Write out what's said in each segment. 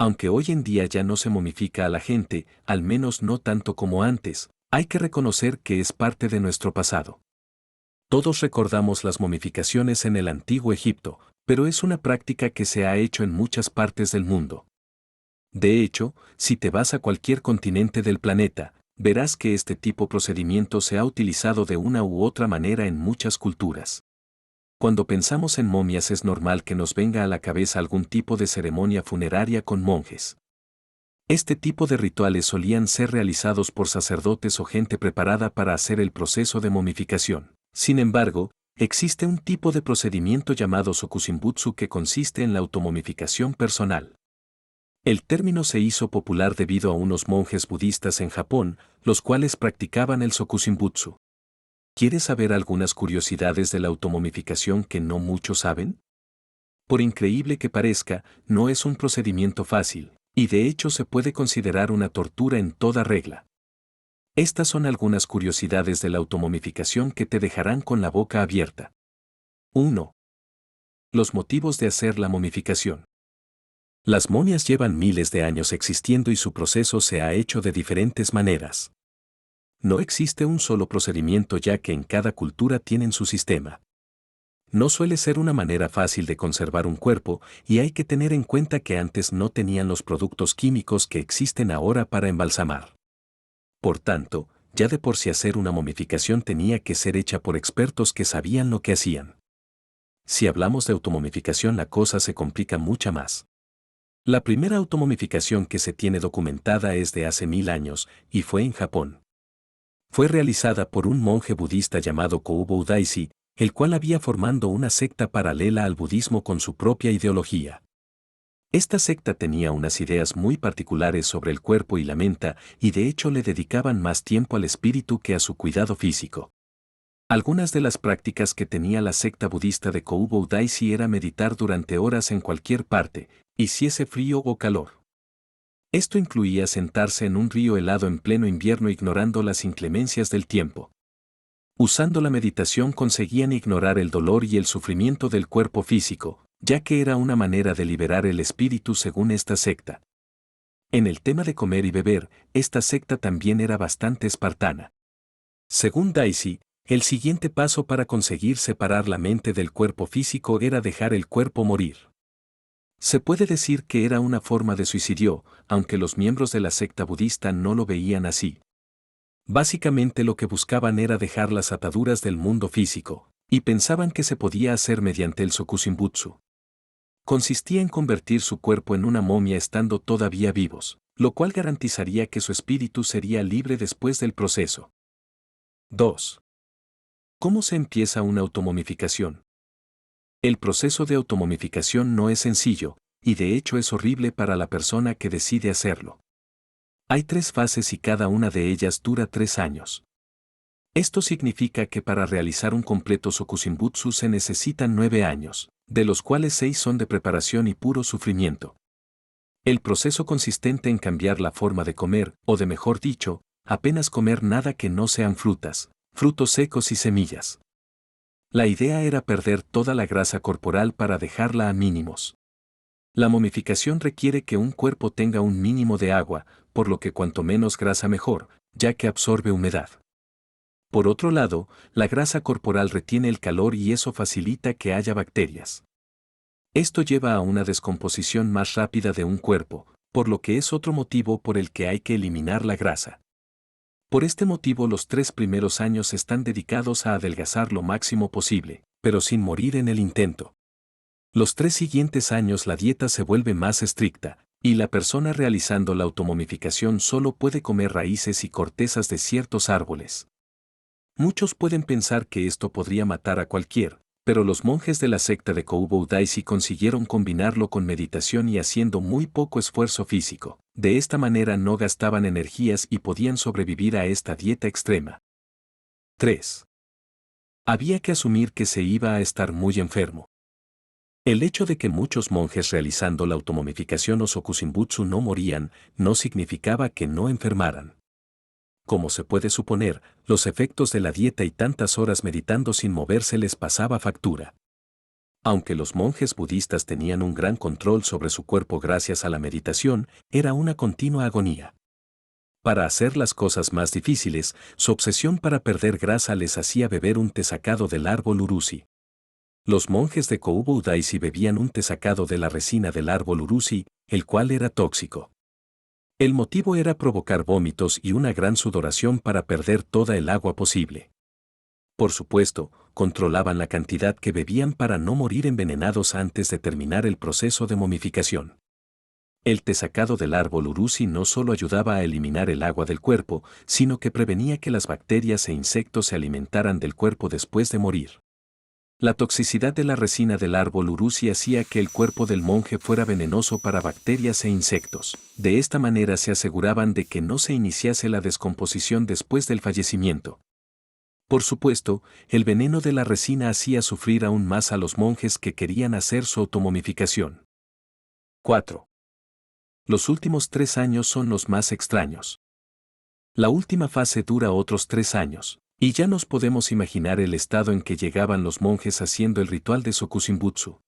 Aunque hoy en día ya no se momifica a la gente, al menos no tanto como antes, hay que reconocer que es parte de nuestro pasado. Todos recordamos las momificaciones en el antiguo Egipto, pero es una práctica que se ha hecho en muchas partes del mundo. De hecho, si te vas a cualquier continente del planeta, verás que este tipo de procedimiento se ha utilizado de una u otra manera en muchas culturas. Cuando pensamos en momias es normal que nos venga a la cabeza algún tipo de ceremonia funeraria con monjes. Este tipo de rituales solían ser realizados por sacerdotes o gente preparada para hacer el proceso de momificación. Sin embargo, existe un tipo de procedimiento llamado Sokusimbutsu que consiste en la automomificación personal. El término se hizo popular debido a unos monjes budistas en Japón, los cuales practicaban el Sokusimbutsu. ¿Quieres saber algunas curiosidades de la automomificación que no muchos saben? Por increíble que parezca, no es un procedimiento fácil, y de hecho se puede considerar una tortura en toda regla. Estas son algunas curiosidades de la automomificación que te dejarán con la boca abierta. 1. Los motivos de hacer la momificación. Las momias llevan miles de años existiendo y su proceso se ha hecho de diferentes maneras. No existe un solo procedimiento ya que en cada cultura tienen su sistema. No suele ser una manera fácil de conservar un cuerpo y hay que tener en cuenta que antes no tenían los productos químicos que existen ahora para embalsamar. Por tanto, ya de por sí hacer una momificación tenía que ser hecha por expertos que sabían lo que hacían. Si hablamos de automomificación la cosa se complica mucho más. La primera automomificación que se tiene documentada es de hace 1000 años y fue en Japón. Fue realizada por un monje budista llamado Koubo Daisy, el cual había formado una secta paralela al budismo con su propia ideología. Esta secta tenía unas ideas muy particulares sobre el cuerpo y la mente, y de hecho le dedicaban más tiempo al espíritu que a su cuidado físico. Algunas de las prácticas que tenía la secta budista de Koubo Daisy era meditar durante horas en cualquier parte, hiciese frío o calor. Esto incluía sentarse en un río helado en pleno invierno ignorando las inclemencias del tiempo. Usando la meditación conseguían ignorar el dolor y el sufrimiento del cuerpo físico, ya que era una manera de liberar el espíritu según esta secta. En el tema de comer y beber, esta secta también era bastante espartana. Según Daisy, el siguiente paso para conseguir separar la mente del cuerpo físico era dejar el cuerpo morir. Se puede decir que era una forma de suicidio, aunque los miembros de la secta budista no lo veían así. Básicamente lo que buscaban era dejar las ataduras del mundo físico, y pensaban que se podía hacer mediante el Sokusimbutsu. Consistía en convertir su cuerpo en una momia estando todavía vivos, lo cual garantizaría que su espíritu sería libre después del proceso. 2. ¿Cómo se empieza una automomificación? El proceso de automomificación no es sencillo, y de hecho es horrible para la persona que decide hacerlo. Hay 3 fases y cada una de ellas dura 3 años. Esto significa que para realizar un completo Sokusimbutsu se necesitan 9 años, de los cuales 6 son de preparación y puro sufrimiento. El proceso consistente en cambiar la forma de comer, o de mejor dicho, apenas comer nada que no sean frutas, frutos secos y semillas. La idea era perder toda la grasa corporal para dejarla a mínimos. La momificación requiere que un cuerpo tenga un mínimo de agua, por lo que cuanto menos grasa mejor, ya que absorbe humedad. Por otro lado, la grasa corporal retiene el calor y eso facilita que haya bacterias. Esto lleva a una descomposición más rápida de un cuerpo, por lo que es otro motivo por el que hay que eliminar la grasa. Por este motivo los 3 primeros años están dedicados a adelgazar lo máximo posible, pero sin morir en el intento. Los 3 siguientes años la dieta se vuelve más estricta, y la persona realizando la automomificación solo puede comer raíces y cortezas de ciertos árboles. Muchos pueden pensar que esto podría matar a cualquier, pero los monjes de la secta de Koubo Daisy consiguieron combinarlo con meditación y haciendo muy poco esfuerzo físico. De esta manera no gastaban energías y podían sobrevivir a esta dieta extrema. 3. Había que asumir que se iba a estar muy enfermo. El hecho de que muchos monjes realizando la automomificación o Sokusimbutsu no morían, no significaba que no enfermaran. Como se puede suponer, los efectos de la dieta y tantas horas meditando sin moverse les pasaba factura. Aunque los monjes budistas tenían un gran control sobre su cuerpo gracias a la meditación, era una continua agonía. Para hacer las cosas más difíciles, su obsesión para perder grasa les hacía beber un té sacado del árbol urusi. Los monjes de Koubo Daisy bebían un té sacado de la resina del árbol urusi, el cual era tóxico. El motivo era provocar vómitos y una gran sudoración para perder toda el agua posible. Por supuesto, controlaban la cantidad que bebían para no morir envenenados antes de terminar el proceso de momificación. El té sacado del árbol urusi no solo ayudaba a eliminar el agua del cuerpo, sino que prevenía que las bacterias e insectos se alimentaran del cuerpo después de morir. La toxicidad de la resina del árbol urusi hacía que el cuerpo del monje fuera venenoso para bacterias e insectos. De esta manera se aseguraban de que no se iniciase la descomposición después del fallecimiento. Por supuesto, el veneno de la resina hacía sufrir aún más a los monjes que querían hacer su automomificación. 4. Los últimos 3 años son los más extraños. La última fase dura otros 3 años, y ya nos podemos imaginar el estado en que llegaban los monjes haciendo el ritual de Sokusimbutsu.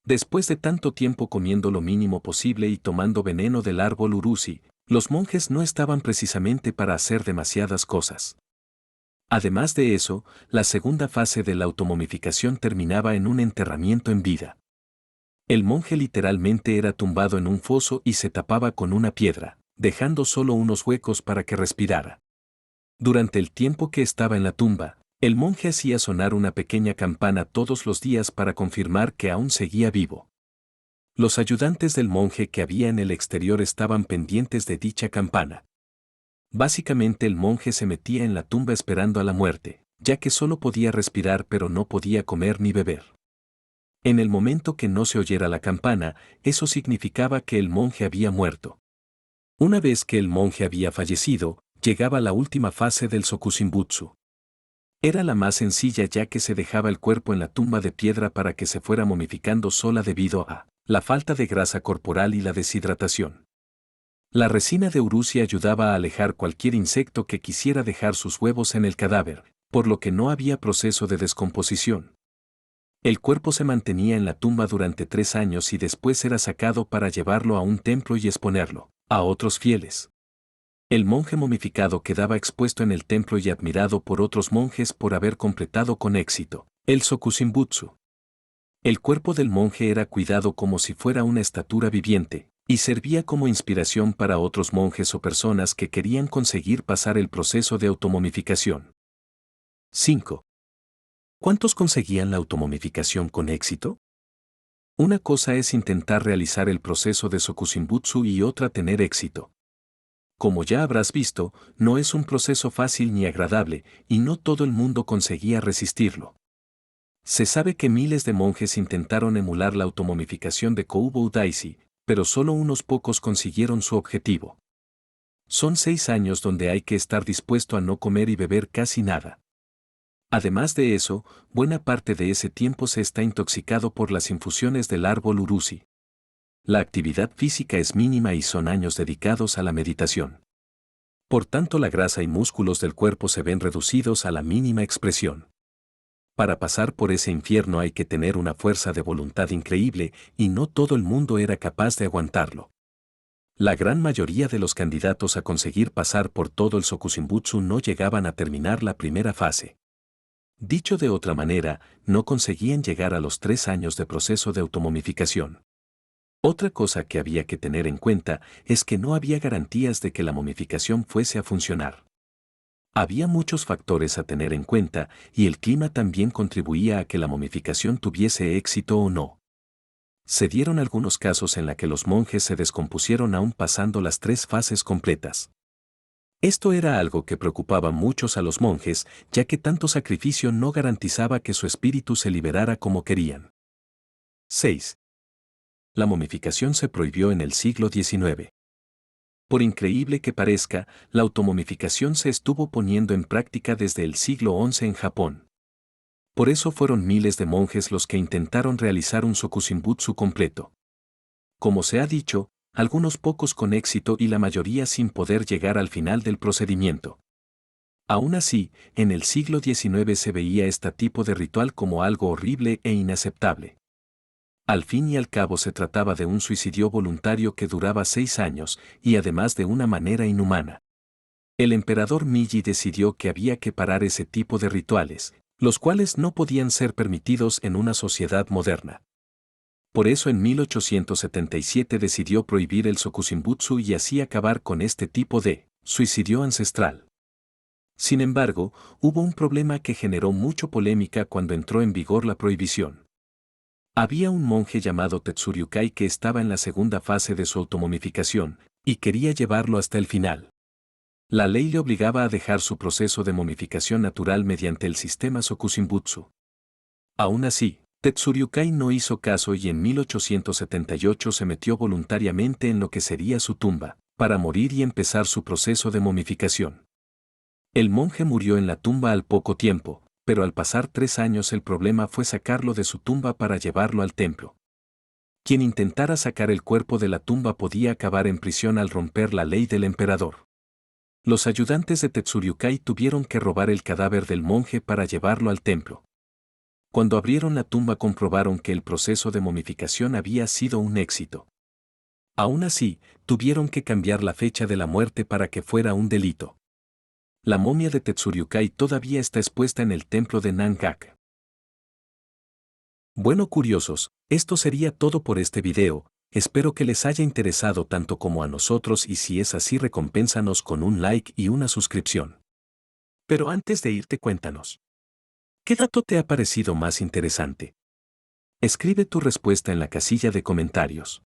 Después de tanto tiempo comiendo lo mínimo posible y tomando veneno del árbol urusi, los monjes no estaban precisamente para hacer demasiadas cosas. Además de eso, la segunda fase de la automomificación terminaba en un enterramiento en vida. El monje literalmente era tumbado en un foso y se tapaba con una piedra, dejando solo unos huecos para que respirara. Durante el tiempo que estaba en la tumba, el monje hacía sonar una pequeña campana todos los días para confirmar que aún seguía vivo. Los ayudantes del monje que había en el exterior estaban pendientes de dicha campana. Básicamente el monje se metía en la tumba esperando a la muerte, ya que solo podía respirar pero no podía comer ni beber. En el momento que no se oyera la campana, eso significaba que el monje había muerto. Una vez que el monje había fallecido, llegaba la última fase del Sokusimbutsu. Era la más sencilla ya que se dejaba el cuerpo en la tumba de piedra para que se fuera momificando sola debido a la falta de grasa corporal y la deshidratación. La resina de urusi ayudaba a alejar cualquier insecto que quisiera dejar sus huevos en el cadáver, por lo que no había proceso de descomposición. El cuerpo se mantenía en la tumba durante 3 años y después era sacado para llevarlo a un templo y exponerlo a otros fieles. El monje momificado quedaba expuesto en el templo y admirado por otros monjes por haber completado con éxito el Sokusimbutsu. El cuerpo del monje era cuidado como si fuera una estatua viviente, y servía como inspiración para otros monjes o personas que querían conseguir pasar el proceso de automomificación. 5. ¿Cuántos conseguían la automomificación con éxito? Una cosa es intentar realizar el proceso de Sokusimbutsu y otra tener éxito. Como ya habrás visto, no es un proceso fácil ni agradable, y no todo el mundo conseguía resistirlo. Se sabe que miles de monjes intentaron emular la automomificación de Koubo Daisy, pero solo unos pocos consiguieron su objetivo. Son 6 años donde hay que estar dispuesto a no comer y beber casi nada. Además de eso, buena parte de ese tiempo se está intoxicado por las infusiones del árbol urusi. La actividad física es mínima y son años dedicados a la meditación. Por tanto, la grasa y músculos del cuerpo se ven reducidos a la mínima expresión. Para pasar por ese infierno hay que tener una fuerza de voluntad increíble y no todo el mundo era capaz de aguantarlo. La gran mayoría de los candidatos a conseguir pasar por todo el Sokusimbutsu no llegaban a terminar la primera fase. Dicho de otra manera, no conseguían llegar a los 3 años de proceso de automomificación. Otra cosa que había que tener en cuenta es que no había garantías de que la momificación fuese a funcionar. Había muchos factores a tener en cuenta y el clima también contribuía a que la momificación tuviese éxito o no. Se dieron algunos casos en la que los monjes se descompusieron aún pasando las 3 fases completas. Esto era algo que preocupaba muchos a los monjes, ya que tanto sacrificio no garantizaba que su espíritu se liberara como querían. 6. La momificación se prohibió en el siglo XIX. Por increíble que parezca, la automomificación se estuvo poniendo en práctica desde el siglo XI en Japón. Por eso fueron miles de monjes los que intentaron realizar un Sokusimbutsu completo. Como se ha dicho, algunos pocos con éxito y la mayoría sin poder llegar al final del procedimiento. Aún así, en el siglo XIX se veía este tipo de ritual como algo horrible e inaceptable. Al fin y al cabo se trataba de un suicidio voluntario que duraba 6 años, y además de una manera inhumana. El emperador Meiji decidió que había que parar ese tipo de rituales, los cuales no podían ser permitidos en una sociedad moderna. Por eso en 1877 decidió prohibir el Sokushinbutsu y así acabar con este tipo de suicidio ancestral. Sin embargo, hubo un problema que generó mucha polémica cuando entró en vigor la prohibición. Había un monje llamado Tetsuryukai que estaba en la segunda fase de su automomificación, y quería llevarlo hasta el final. La ley le obligaba a dejar su proceso de momificación natural mediante el sistema Sokushinbutsu. Aún así, Tetsuryukai no hizo caso y en 1878 se metió voluntariamente en lo que sería su tumba, para morir y empezar su proceso de momificación. El monje murió en la tumba al poco tiempo, pero al pasar 3 años el problema fue sacarlo de su tumba para llevarlo al templo. Quien intentara sacar el cuerpo de la tumba podía acabar en prisión al romper la ley del emperador. Los ayudantes de Tetsuryukai tuvieron que robar el cadáver del monje para llevarlo al templo. Cuando abrieron la tumba comprobaron que el proceso de momificación había sido un éxito. Aún así, tuvieron que cambiar la fecha de la muerte para que fuera un delito. La momia de Tetsuryukai todavía está expuesta en el templo de Nangak. Bueno curiosos, esto sería todo por este video, espero que les haya interesado tanto como a nosotros y si es así recompénsanos con un like y una suscripción. Pero antes de irte cuéntanos, ¿qué dato te ha parecido más interesante? Escribe tu respuesta en la casilla de comentarios.